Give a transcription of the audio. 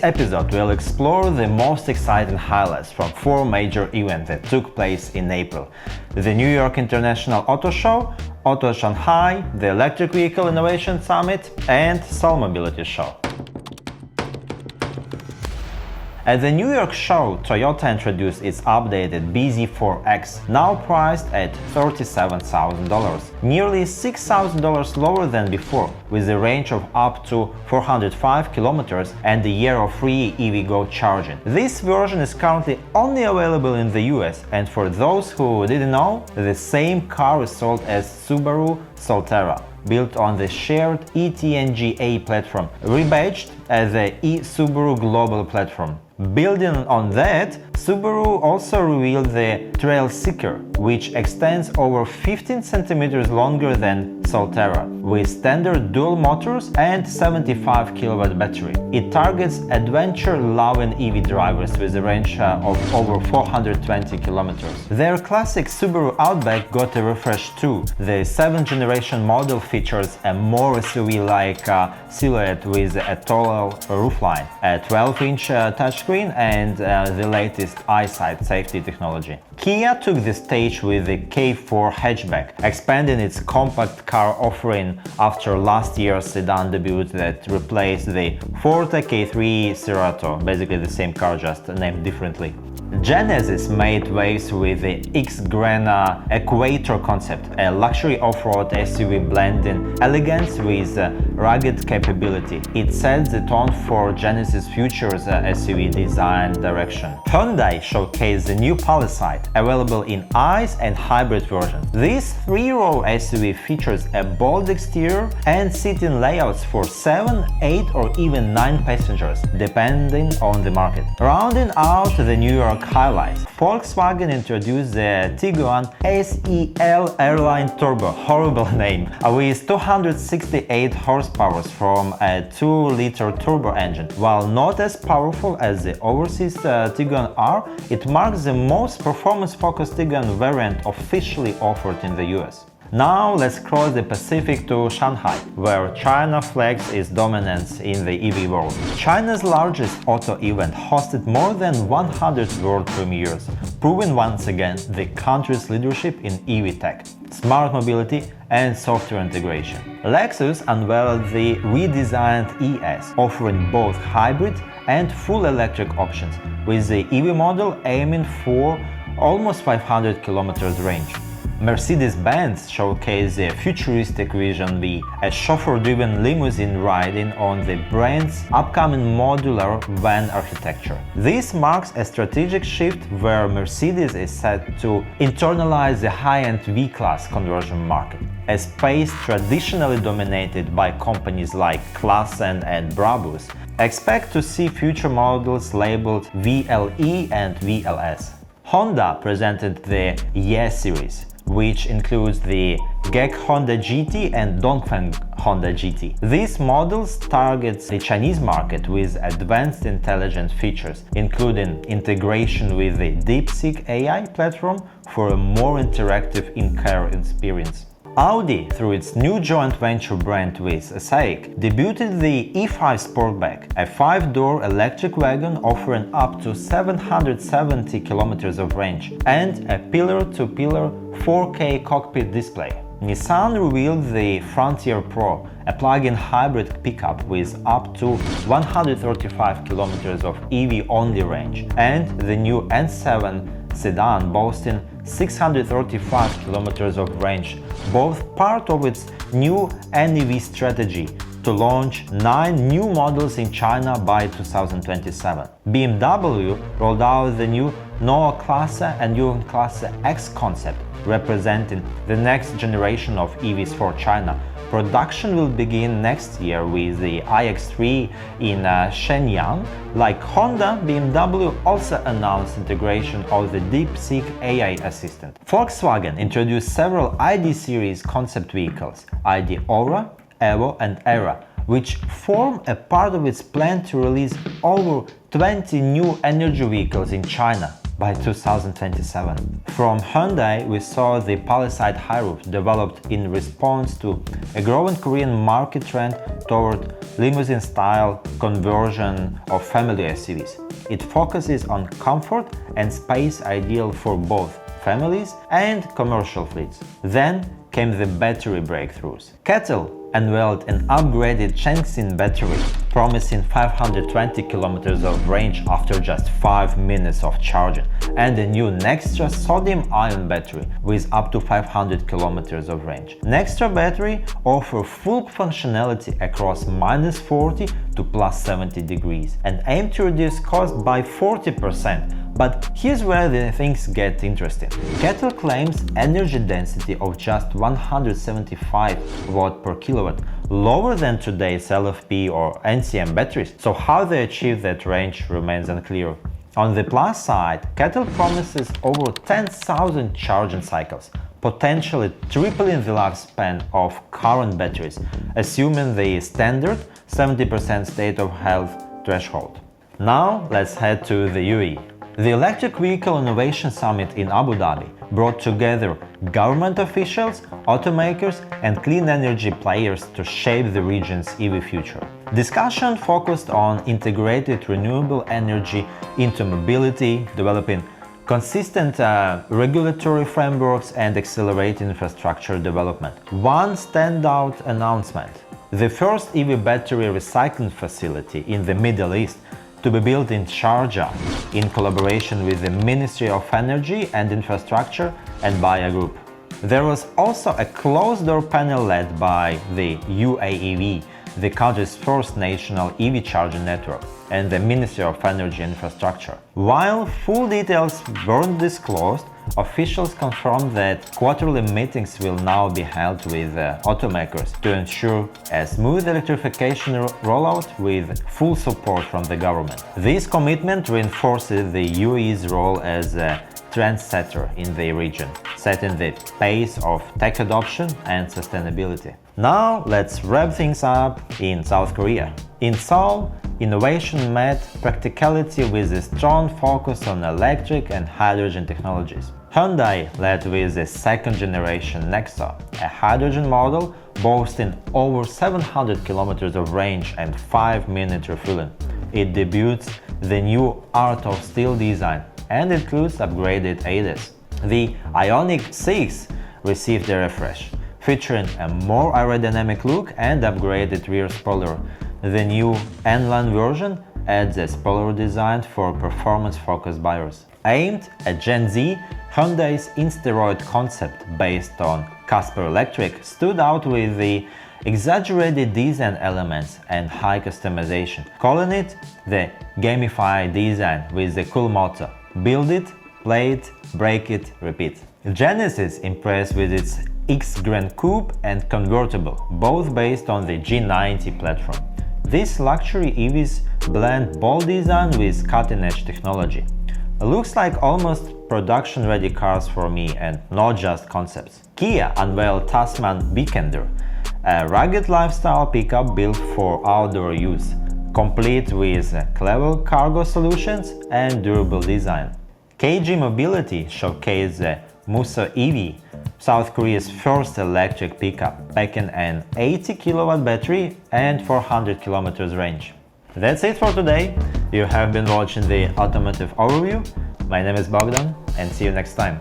this episode, we'll explore the most exciting highlights from 4 major events that took place in April: the New York International Auto Show, Auto Shanghai, the Electric Vehicle Innovation Summit, and Seoul Mobility Show. At the New York show, Toyota introduced its updated bZ4X, now priced at $37,000, nearly $6,000 lower than before, with a range of up to 405 kilometers and a year of free EVgo charging. This version is currently only available in the US, and for those who didn't know, the same car is sold as Subaru Solterra, built on the shared eTNGA platform, rebadged as the eSubaru Global platform. Building on that, Subaru also revealed the Trailseeker, which extends over 15 centimeters longer than Solterra, with standard dual motors and 75 kilowatt battery. It targets adventure-loving EV drivers with a range of over 420 kilometers. Their classic Subaru Outback got a refresh too. The 7th generation model features a more SUV-like silhouette with a taller roofline, a 12-inch touchscreen, and the latest eyesight safety technology. Kia took the stage with the K4 hatchback, expanding its compact car offering after last year's sedan debut that replaced the Forte K3 Cerato, basically the same car, just named differently. Genesis made waves with the X-Grana Equator concept, a luxury off-road SUV blending elegance with rugged capability. It sets the tone for Genesis' future's SUV design direction. Hyundai showcased the new Palisade, available in ICE and hybrid versions. This 3-row SUV features a bold exterior and seating layouts for 7, 8 or even 9 passengers, depending on the market. Rounding out the New York highlights, Volkswagen introduced the Tiguan SEL Airline Turbo, horrible name, with 268 horsepower from a 2-liter turbo engine. While not as powerful as the overseas Tiguan R, it marks the most performance-focused Tiguan variant officially offered in the US. Now let's cross the Pacific to Shanghai, where China flags its dominance in the EV world. China's largest auto event hosted more than 100 world premieres, proving once again the country's leadership in EV tech, smart mobility and software integration. Lexus unveiled the redesigned ES, offering both hybrid and full electric options, with the EV model aiming for almost 500 kilometers range. Mercedes-Benz showcased their futuristic Vision B, a chauffeur-driven limousine riding on the brand's upcoming modular van architecture. This marks a strategic shift where Mercedes is set to internalize the high-end V-Class conversion market, a space traditionally dominated by companies like Klassen and Brabus. Expect to see future models labeled VLE and VLS. Honda presented the Ye series, which includes the GEC Honda GT and Dongfeng Honda GT. These models target the Chinese market with advanced intelligent features, including integration with the DeepSeek AI platform for a more interactive in-car experience. Audi, through its new joint venture brand with SAIC, debuted the E5 Sportback, a 5-door electric wagon offering up to 770 kilometers of range and a pillar-to-pillar 4K cockpit display. Nissan revealed the Frontier Pro, a plug-in hybrid pickup with up to 135 kilometers of EV-only range, and the new N7 sedan boasting 635 kilometers of range, both part of its new NEV strategy to launch 9 new models in China by 2027. BMW rolled out the new Neue Klasse and Jugend Klasse X concept, representing the next generation of EVs for China. Production will begin next year with the iX3 in Shenyang. Like Honda, BMW also announced integration of the DeepSeek AI assistant. Volkswagen introduced several ID series concept vehicles, ID Aura, Evo and Era, which form a part of its plan to release over 20 new energy vehicles in China. by 2027. From Hyundai, we saw the Palisade high roof, developed in response to a growing Korean market trend toward limousine-style conversion of family SUVs. It focuses on comfort and space, ideal for both families and commercial fleets. Then came the battery breakthroughs. Kettle unveiled an upgraded Changxin battery, promising 520 kilometers of range after just 5 minutes of charging, and a new Nextra sodium-ion battery with up to 500 kilometers of range. Nextra battery offers full functionality across -40 to +70 degrees and aim to reduce cost by 40%. But here's where the things get interesting. Kettle claims energy density of just 175 watt per kilowatt, lower than today's LFP or NCM batteries. So how they achieve that range remains unclear. On the plus side, Kettle promises over 10,000 charging cycles, potentially tripling the lifespan of current batteries, assuming the standard 70% state of health threshold. Now let's head to the UAE. The Electric Vehicle Innovation Summit in Abu Dhabi brought together government officials, automakers, and clean energy players to shape the region's EV future. Discussion focused on integrated renewable energy into mobility, developing consistent regulatory frameworks, and accelerating infrastructure development. One standout announcement: the first EV battery recycling facility in the Middle East to be built in Sharjah in collaboration with the Ministry of Energy and Infrastructure and Bayer Group. There was also a closed-door panel led by the UAEV, the country's first national EV charging network, and the Ministry of Energy and Infrastructure. While full details weren't disclosed, officials confirmed that quarterly meetings will now be held with automakers to ensure a smooth electrification rollout with full support from the government. This commitment reinforces the UAE's role as a trendsetter in the region, setting the pace of tech adoption and sustainability. Now let's wrap things up in South Korea. In Seoul, innovation met practicality with a strong focus on electric and hydrogen technologies. Hyundai led with the second-generation Nexo, a hydrogen model boasting over 700 kilometers of range and 5-minute refueling. It debuts the new Art of Steel design and includes upgraded ADAS. The Ioniq 6 received a refresh, featuring a more aerodynamic look and upgraded rear spoiler. The new N-Line version adds a spoiler designed for performance-focused buyers. Aimed at Gen Z, Hyundai's Insteroid concept, based on Casper Electric, stood out with the exaggerated design elements and high customization, calling it the gamified design with the cool motto: build it, play it, break it, repeat. Genesis impressed with its X-Grand Coupe and convertible, both based on the G90 platform. This luxury EVs blend bold design with cutting-edge technology. Looks like almost production-ready cars for me, and not just concepts. Kia unveiled Tasman Weekender, a rugged lifestyle pickup built for outdoor use, complete with clever cargo solutions and durable design. KG Mobility showcased the Musso EV, South Korea's first electric pickup, packing an 80 kilowatt battery and 400 kilometers range. That's it for today. You have been watching the Automotive Overview. My name is Bogdan, and see you next time.